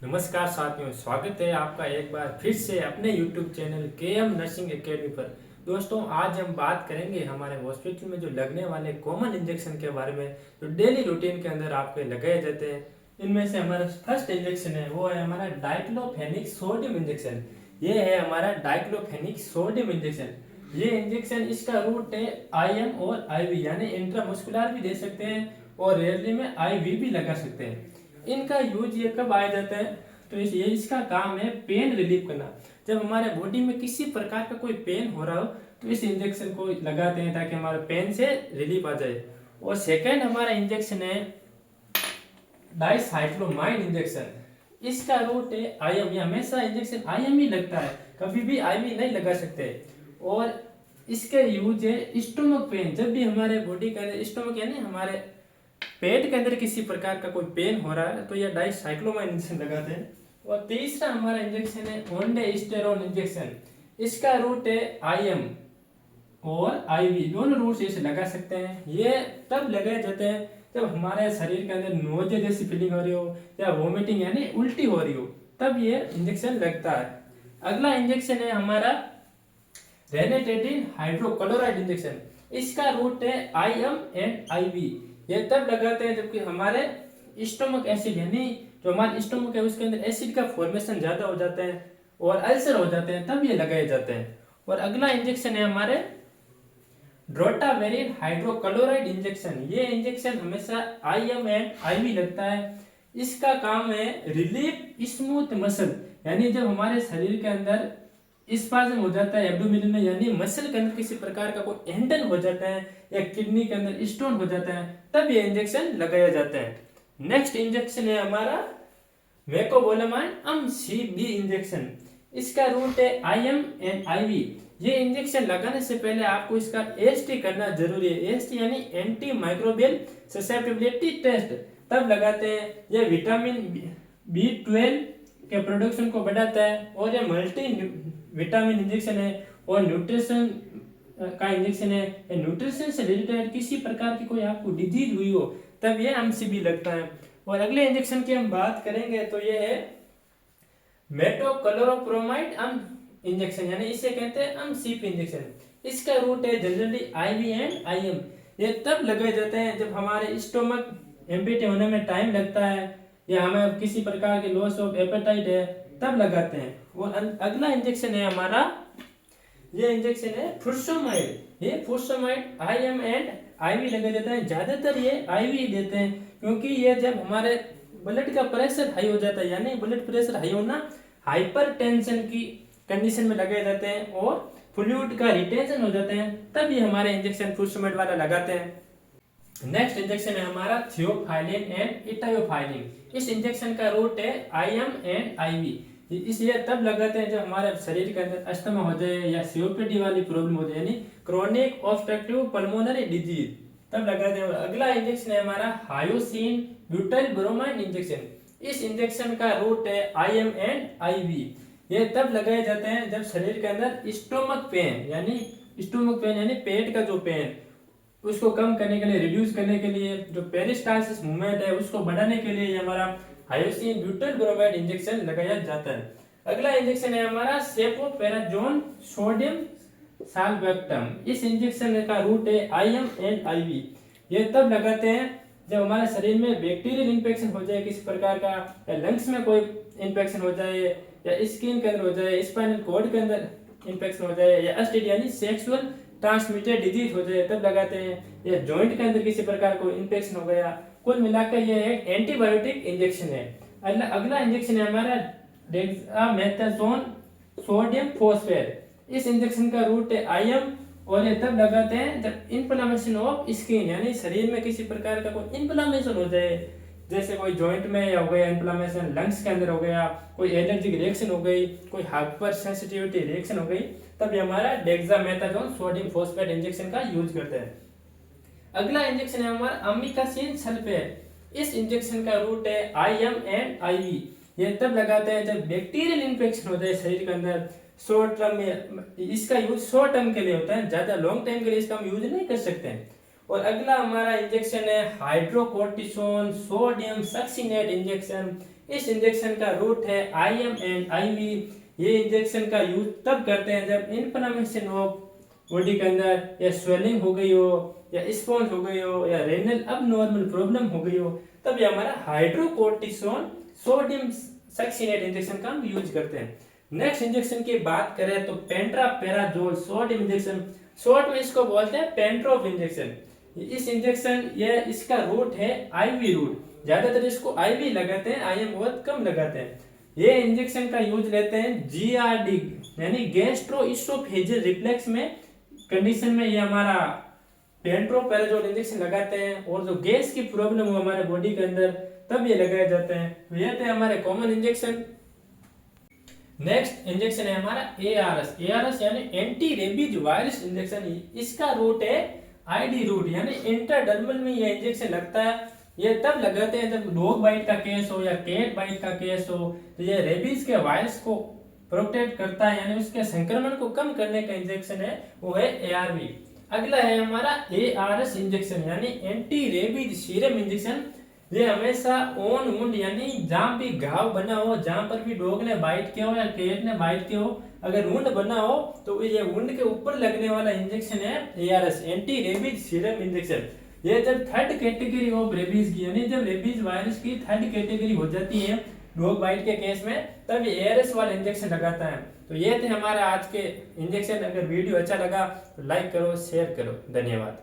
नमस्कार साथियों, स्वागत है आपका एक बार फिर से अपने YouTube channel KM nursing academy पर। दोस्तों, आज हम बात करेंगे हमारे हॉस्पिटल में जो लगने वाले कॉमन इंजेक्शन के बारे में, जो डेली रूटीन के अंदर आपके लगाए जाते हैं। इनमें से हमारा फर्स्ट इंजेक्शन है, वो है हमारा डाइक्लोफेनिक सोडियम इंजेक्शन। ये है हमारा डाइक्लोफेनिक सोडियम इंजेक्शन। ये इंजेक्शन, इसका रूट है IM और IV, यानी इंट्रामस्कुलर भी दे सकते हैं और रेयरली में IV भी लगा सकते हैं। इनका यूज ये कब आया जाता है, तो ये इसका काम है पेन रिलीफ करना। जब हमारे बॉडी में किसी प्रकार का कोई पेन हो रहा हो तो इस इंजेक्शन को लगाते हैं ताकि हमारे पेन से रिलीफ आ जाए। और सेकंड हमारा इंजेक्शन है डाइसाइक्लोमाइन इंजेक्शन। इसका रूट है IM। ये हमेशा इंजेक्शन IM ही लगता है, कभी भी IV नहीं लगा सकते। और इसके यूज है स्टोमक पेन। जब भी हमारे बॉडी के अंदर स्टोमक यानी हमारे पेट के अंदर किसी प्रकार का कोई पेन हो रहा है तो यह डाइसाइक्लोमाइन इंजेक्शन लगाते हैं। और तीसरा हमारा इंजेक्शन है ओंडेस्टेरोन इंजेक्शन। इसका रूट है IM और IV, दोनों रूट से इसे लगा सकते हैं। ये तब लगाए जाते हैं जब हमारे शरीर के अंदर नोज़े जैसी फीलिंग हो रही हो या वोमिटिंग यानी उल्टी हो रही हो, तब ये इंजेक्शन लगता है। अगला इंजेक्शन है हमारा रेनिटेडिन हाइड्रोक्लोराइड इंजेक्शन। इसका रूट है IM एंड IV। ये तब लगाते हैं जबकि हमारे स्टोमक एसिड यानी जो हमारे स्टोमक है उसके अंदर एसिड का फॉर्मेशन ज्यादा हो जाता है और अल्सर हो जाते हैं, तब ये लगाए जाते हैं। और अगला इंजेक्शन है हमारे ड्रोटावेरिन हाइड्रोक्लोराइड इंजेक्शन। ये इंजेक्शन हमेशा IM एंड IV लगता है। इसका काम है रिलीफ स्मूथ मसल, यानी जब हमारे शरीर के अंदर स्पाज्म हो जाता है एब्डोमिनल में, यानी मसल के अंदर किसी प्रकार का कोई एंडन हो जाता है या किडनी के अंदर स्टोन हो जाता है, तब ये इंजेक्शन लगाया जाता है। नेक्स्ट इंजेक्शन है हमारा मेकोबोलामाइन MCB इंजेक्शन। इसका रूट है IM एंड IV। ये इंजेक्शन लगाने से पहले आपको इसका AST करना जरूरी है। AST यानी एंटी माइक्रोबियल ससेप्टिबिलिटी टेस्ट, तब लगाते हैं। यह विटामिन B12 के प्रोडक्शन को बढ़ाता है और यह मल्टी विटामिन इंजेक्शन है और न्यूट्रिशन का इंजेक्शन है। न्यूट्रिशन से रिलेटेड किसी प्रकार की कोई आपको डिजीज हुई हो तब ये MCB लगता है। और अगले इंजेक्शन की हम बात करेंगे तो ये है मेटोक्लोरोप्रोमाइड इंजेक्शन, यानी इसे कहते हैं MCP इंजेक्शन। इसका रूट है जनरली IV एंड IM। ये तब लगाए जाते हैं जब हमारे स्टोमक एम्प्टी होने में टाइम लगता है या हमें किसी प्रकार के लॉस ऑफ एपेटाइट है, तब लगाते हैं। और अगला इंजेक्शन है हमारा, ये इंजेक्शन है फुर्सोमाइड। ये फुर्सोमाइड IM एंड IV लगाया जाता है। ज्यादातर ये IV देते हैं क्योंकि ये जब हमारे ब्लड का प्रेशर हाई हो जाता है, यानी ब्लड प्रेशर हाई होना, हाइपरटेंशन की कंडीशन में लगाए जाते हैं और फ्लूइड का रिटेंशन हो जाते हैं, तब ये हमारे इंजेक्शन फुर्सोमाइड वाला लगाते हैं। नेक्स्ट इंजेक्शन है हमारा थियोफाइलिन एंड इटायोफाइलिन। इस इंजेक्शन का रूट है IM एंड IV। इसलिए तब लगाते हैं जब हमारे शरीर के अंदर अस्थमा हो जाए या COPD वाली प्रॉब्लम हो जाए, यानी क्रोनिक ऑब्स्ट्रक्टिव पल्मोनरी डिजीज, तब लगाते हैं। अगला इंजेक्शन है हमारा हायोसिन ब्यूटाइल ब्रोमाइड इंजेक्शन। इस इंजेक्शन का रूट है IM एंड IV। ये तब लगाए जाते हैं जब शरीर के अंदर स्टोमक पेन यानी पेट का जो पेन, उसको कम करने के लिए, रिड्यूस करने के लिए, जो पेरिस्टाल्सिस मूवमेंट है उसको बढ़ाने के लिए हमारा हायोसिन ब्यूटाइल ब्रोमाइड इंजेक्शन लगाया जाता है। अगला इंजेक्शन है हमारा सेफोपेराजोन सोडियम साल्वेक्टम। इस इंजेक्शन का रूट है IM एंड IV। ये तब लगाते हैं जब हमारे शरीर में बैक्टीरियल इन्फेक्शन हो जाए किसी प्रकार का, या लंग्स में कोई इन्फेक्शन हो जाए, या स्किन के अंदर हो जाए, स्पाइनल कॉर्ड के अंदर इन्फेक्शन हो जाए, या STD यानी सेक्सुअल ट्रांसमिटेड डिजीज हो जाए, तब लगाते हैं। या जॉइंट के अंदर किसी प्रकार को इन्फेक्शन हो गया। कुल मिलाकर यह एक एंटीबायोटिक इंजेक्शन है। अगला इंजेक्शन है हमारा डेक्सामेथासोन सोडियम फॉस्फेट। इस इंजेक्शन का रूट है IM और ये तब लगाते हैं जब इन्फ्लेमेशन ऑफ स्किन, यानी शरीर में किसी प्रकार का कोई इन्फ्लेमेशन हो जाए, जैसे कोई जॉइंट में हो गया इन्फ्लेमेशन, लंग्स के अंदर हो गया, कोई एलर्जिक रिएक्शन हो गई, कोई हाइपर सेंसिटिविटी रिएक्शन हो गई, तब ये हमारा डेक्सामेथासोन सोडियम फॉस्फेट इंजेक्शन का यूज करते हैं। अगला इंजेक्शन है हमारा अमीकासिन सल्फेट। इस इंजेक्शन का रूट है IM एंड IV। ये तब लगाते हैं जब बैक्टीरियल इन्फेक्शन हो जाए शरीर के अंदर। शॉर्ट टर्म में इसका यूज शॉर्ट टर्म के लिए होता है, ज्यादा लॉन्ग टाइम के लिए इसका हम यूज नहीं कर सकते हैं। और अगला हमारा इंजेक्शन है हाइड्रोकोर्टिसोन सोडियम सक्सिनेट इंजेक्शन। इस इंजेक्शन का रूट है IM एंड IV। ये इंजेक्शन का यूज तब करते हैं जब इन्फ्लेमेशन ऑफ बॉडी के अंदर या स्वेलिंग हो गई हो या स्पॉन्ज हो गई हो या रेनल अब नॉर्मल प्रॉब्लम हो गई हो, तब ये हमारा हाइड्रोकोर्टिसोन सोडियम सक्सिनेट इंजेक्शन का हम यूज करते हैं। नेक्स्ट इंजेक्शन की बात करें तो पेंट्रापेराजोल सोडियम इंजेक्शन, शॉर्ट में इसको बोलते हैं पेंट्रोप इंजेक्शन। इस इंजेक्शन ये इसका रूट है IV रूट, ज्यादातर इसको IV लगाते हैं, IM बहुत कम लगाते हैं। ये इंजेक्शन का यूज लेते हैं GRD यानी गैस्ट्रोइसोफेजियल रिफ्लेक्स में कंडीशन में ये हमारा पेंट्रोपेराजोल इंजेक्शन लगाते हैं, और जो गैस की प्रॉब्लम हो हमारे बॉडी के अंदर तब ये लगाए जाते हैं। तो ये थे हमारे कॉमन इंजेक्शन। नेक्स्ट इंजेक्शन है हमारा ARS यानी एंटी रेबीज वायरस इंजेक्शन। इसका रूट है ID रूट यानी इंटरडर्मल में ये इंजेक्शन लगता है। ये तब लगाते हैं जब डॉग बाइट का केस हो या कैट बाइट का केस हो, तो ये रेबीज के वायरस को प्रोटेक्ट करता है यानी उसके संक्रमण को कम करने का इंजेक्शन है, वो है ARV। अगला है हमारा ARS इंजेक्शन यानी एंटी रेबीज सीरम इंजेक्शन। ये हमेशा ऑन वुंड यानी जहां भी घाव बना हो, जहां पर भी डॉग ने बाइट किया हो या कैट ने बाइट किया हो, अगर वुंड बना हो तो ये वुंड के ऊपर लगने वाला इंजेक्शन है ARS anti rabies serum injection. ये जब थर्ड कैटेगरी ऑफ रेबीज की यानी जब रेबीज वायरस की थर्ड कैटेगरी हो जाती है डॉग बाइट के केस में, तब ये ARS वाला इंजेक्शन लगाता है। तो ये थे हमारे आज के इंजेक्शन। अगर वीडियो अच्छा लगा तो लाइक करो, शेयर करो। धन्यवाद।